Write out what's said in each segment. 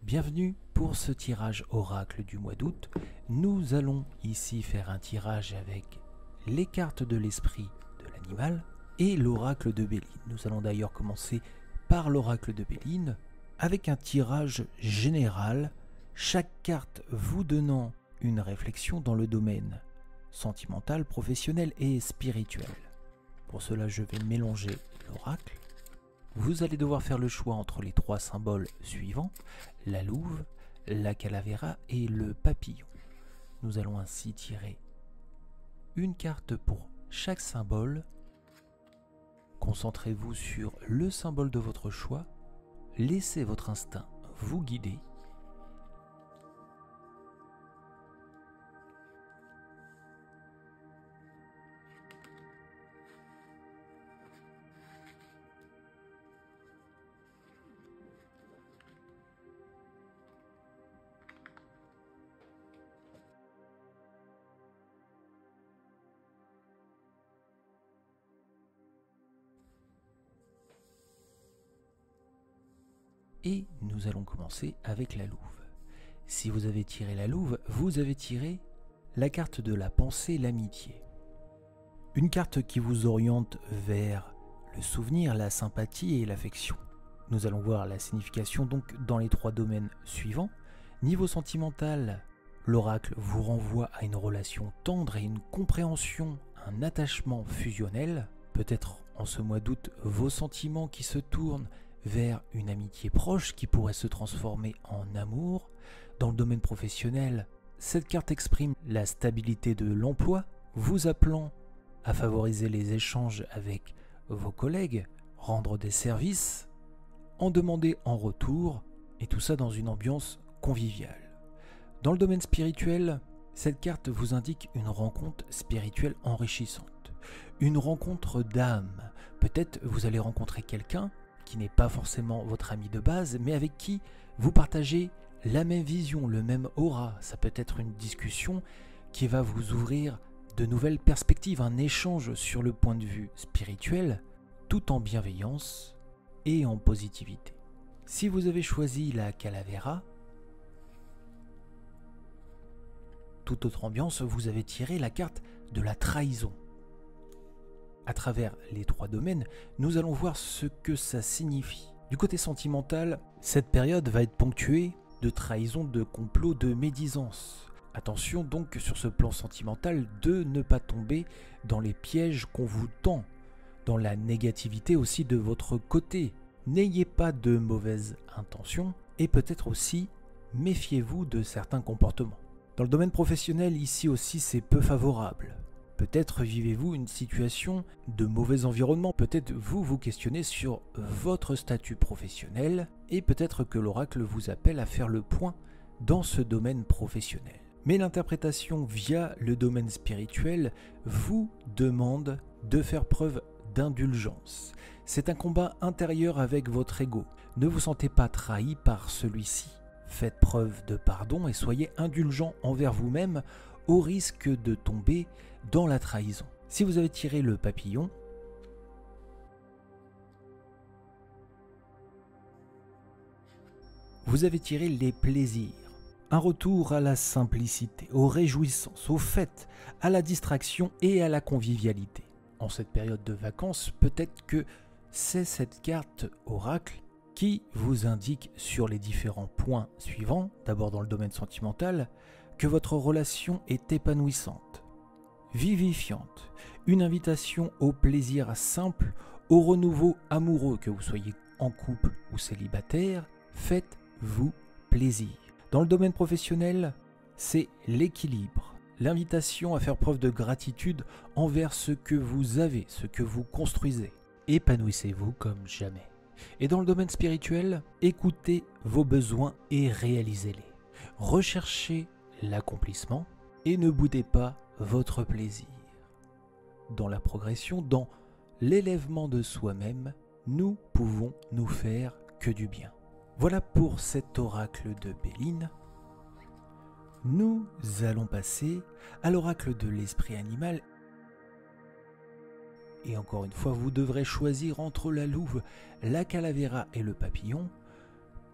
Bienvenue pour ce tirage oracle du mois d'août. Nous allons ici faire un tirage avec les cartes de l'esprit de l'animal et l'oracle de Béline. Nous allons d'ailleurs commencer par l'oracle de Béline avec un tirage général, chaque carte vous donnant une réflexion dans le domaine sentimental, professionnel et spirituel. Pour cela, je vais mélanger l'oracle. Vous allez devoir faire le choix entre les trois symboles suivants, la louve, la calavera et le papillon. Nous allons ainsi tirer une carte pour chaque symbole. Concentrez-vous sur le symbole de votre choix. Laissez votre instinct vous guider. Et nous allons commencer avec la louve. Si vous avez tiré la louve, vous avez tiré la carte de la pensée, l'amitié. Une carte qui vous oriente vers le souvenir, la sympathie et l'affection. Nous allons voir la signification donc dans les trois domaines suivants. Niveau sentimental, l'oracle vous renvoie à une relation tendre et une compréhension, un attachement fusionnel. Peut-être en ce mois d'août, vos sentiments qui se tournent vers une amitié proche qui pourrait se transformer en amour. Dans le domaine professionnel, cette carte exprime la stabilité de l'emploi, vous appelant à favoriser les échanges avec vos collègues, rendre des services, en demander en retour, et tout ça dans une ambiance conviviale. Dans le domaine spirituel, cette carte vous indique une rencontre spirituelle enrichissante, une rencontre d'âme. Peut-être vous allez rencontrer quelqu'un qui n'est pas forcément votre ami de base, mais avec qui vous partagez la même vision, le même aura. Ça peut être une discussion qui va vous ouvrir de nouvelles perspectives, un échange sur le point de vue spirituel, tout en bienveillance et en positivité. Si vous avez choisi la calavera, toute autre ambiance, vous avez tiré la carte de la trahison. À travers les trois domaines, nous allons voir ce que ça signifie. Du côté sentimental, cette période va être ponctuée de trahison, de complot, de médisance. Attention donc sur ce plan sentimental de ne pas tomber dans les pièges qu'on vous tend, dans la négativité aussi de votre côté. N'ayez pas de mauvaises intentions et peut-être aussi méfiez-vous de certains comportements. Dans le domaine professionnel, ici aussi c'est peu favorable. Peut-être vivez-vous une situation de mauvais environnement, peut-être vous questionnez sur votre statut professionnel et peut-être que l'oracle vous appelle à faire le point dans ce domaine professionnel. Mais l'interprétation via le domaine spirituel vous demande de faire preuve d'indulgence. C'est un combat intérieur avec votre ego. Ne vous sentez pas trahi par celui-ci. Faites preuve de pardon et soyez indulgent envers vous-même au risque de tomber dans la trahison. Si vous avez tiré le papillon, vous avez tiré les plaisirs, un retour à la simplicité, aux réjouissances, aux fêtes, à la distraction et à la convivialité. En cette période de vacances, peut-être que c'est cette carte oracle qui vous indique sur les différents points suivants, d'abord dans le domaine sentimental, que votre relation est épanouissante, vivifiante, une invitation au plaisir simple, au renouveau amoureux, que vous soyez en couple ou célibataire, faites-vous plaisir. Dans le domaine professionnel, c'est l'équilibre, l'invitation à faire preuve de gratitude envers ce que vous avez, ce que vous construisez. Épanouissez-vous comme jamais. Et dans le domaine spirituel, écoutez vos besoins et réalisez-les. Recherchez l'accomplissement et ne boudez pas votre plaisir. Dans la progression, dans l'élèvement de soi-même, nous pouvons nous faire que du bien. Voilà pour cet oracle de Béline. Nous allons passer à l'oracle de l'esprit animal. Et encore une fois, vous devrez choisir entre la louve, la calavera et le papillon.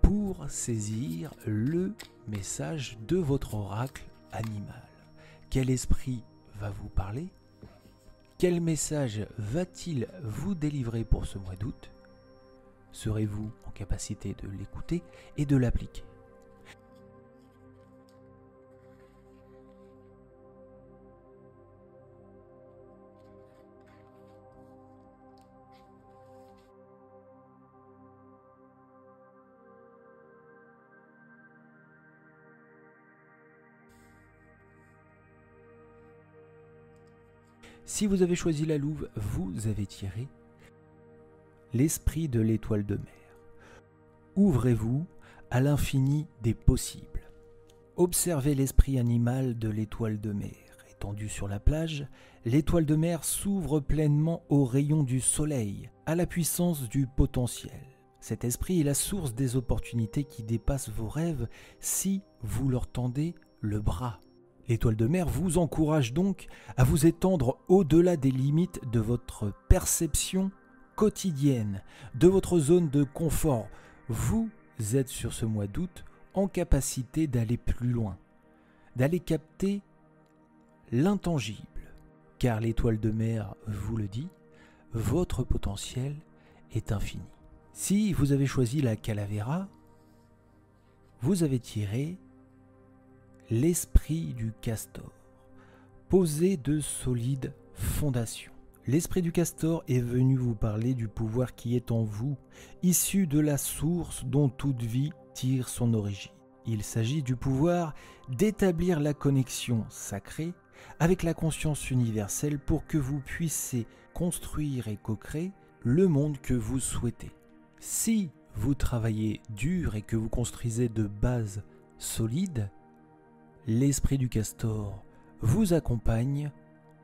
pour saisir le message de votre oracle animal. Quel esprit va vous parler? Quel message va-t-il vous délivrer pour ce mois d'août? Serez-vous en capacité de l'écouter et de l'appliquer? Si vous avez choisi la louve, vous avez tiré l'esprit de l'étoile de mer. Ouvrez-vous à l'infini des possibles. Observez l'esprit animal de l'étoile de mer. Étendue sur la plage, l'étoile de mer s'ouvre pleinement aux rayons du soleil, à la puissance du potentiel. Cet esprit est la source des opportunités qui dépassent vos rêves si vous leur tendez le bras. L'étoile de mer vous encourage donc à vous étendre au-delà des limites de votre perception quotidienne, de votre zone de confort. Vous êtes sur ce mois d'août en capacité d'aller plus loin, d'aller capter l'intangible. Car l'étoile de mer vous le dit, votre potentiel est infini. Si vous avez choisi la calavera, vous avez tiré l'esprit du castor, posé de solides fondations. L'esprit du castor est venu vous parler du pouvoir qui est en vous, issu de la source dont toute vie tire son origine. Il s'agit du pouvoir d'établir la connexion sacrée avec la conscience universelle pour que vous puissiez construire et co-créer le monde que vous souhaitez. Si vous travaillez dur et que vous construisez de bases solides, l'esprit du castor vous accompagne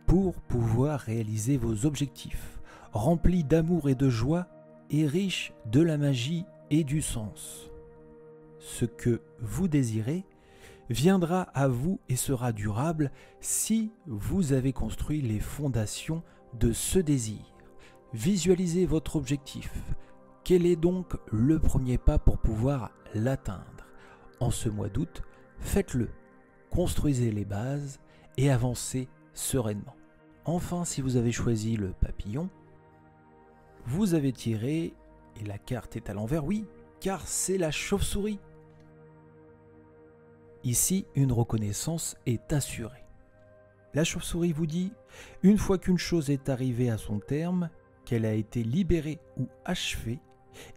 pour pouvoir réaliser vos objectifs, remplis d'amour et de joie et riches de la magie et du sens. Ce que vous désirez viendra à vous et sera durable si vous avez construit les fondations de ce désir. Visualisez votre objectif. Quel est donc le premier pas pour pouvoir l'atteindre? En ce mois d'août, faites-le. Construisez les bases et avancez sereinement. Enfin, si vous avez choisi le papillon, vous avez tiré, et la carte est à l'envers, oui, car c'est la chauve-souris. Ici, une reconnaissance est assurée. La chauve-souris vous dit, une fois qu'une chose est arrivée à son terme, qu'elle a été libérée ou achevée,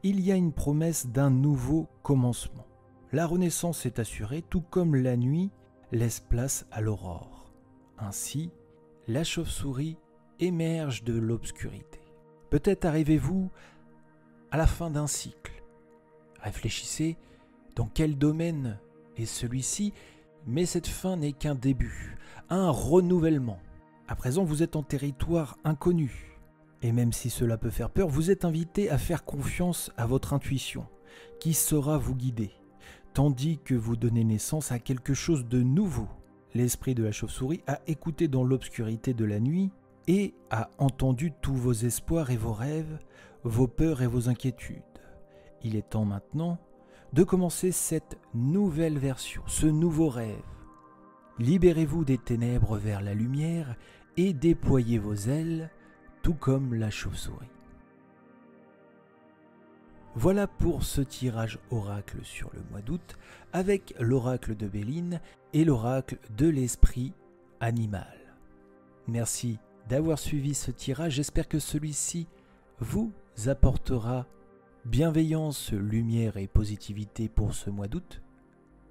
il y a une promesse d'un nouveau commencement. La renaissance est assurée, tout comme la nuit laisse place à l'aurore. Ainsi, la chauve-souris émerge de l'obscurité. Peut-être arrivez-vous à la fin d'un cycle. Réfléchissez dans quel domaine est celui-ci, mais cette fin n'est qu'un début, un renouvellement. À présent, vous êtes en territoire inconnu. Et même si cela peut faire peur, vous êtes invité à faire confiance à votre intuition, qui saura vous guider, tandis que vous donnez naissance à quelque chose de nouveau. L'esprit de la chauve-souris a écouté dans l'obscurité de la nuit et a entendu tous vos espoirs et vos rêves, vos peurs et vos inquiétudes. Il est temps maintenant de commencer cette nouvelle version, ce nouveau rêve. Libérez-vous des ténèbres vers la lumière et déployez vos ailes, tout comme la chauve-souris. Voilà pour ce tirage oracle sur le mois d'août avec l'oracle de Béline et l'oracle de l'esprit animal. Merci d'avoir suivi ce tirage, j'espère que celui-ci vous apportera bienveillance, lumière et positivité pour ce mois d'août.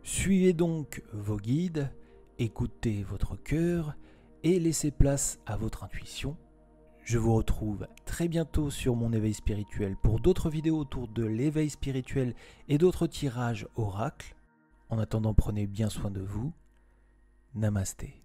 Suivez donc vos guides, écoutez votre cœur et laissez place à votre intuition. Je vous retrouve très bientôt sur mon éveil spirituel pour d'autres vidéos autour de l'éveil spirituel et d'autres tirages oracles. En attendant, prenez bien soin de vous. Namasté.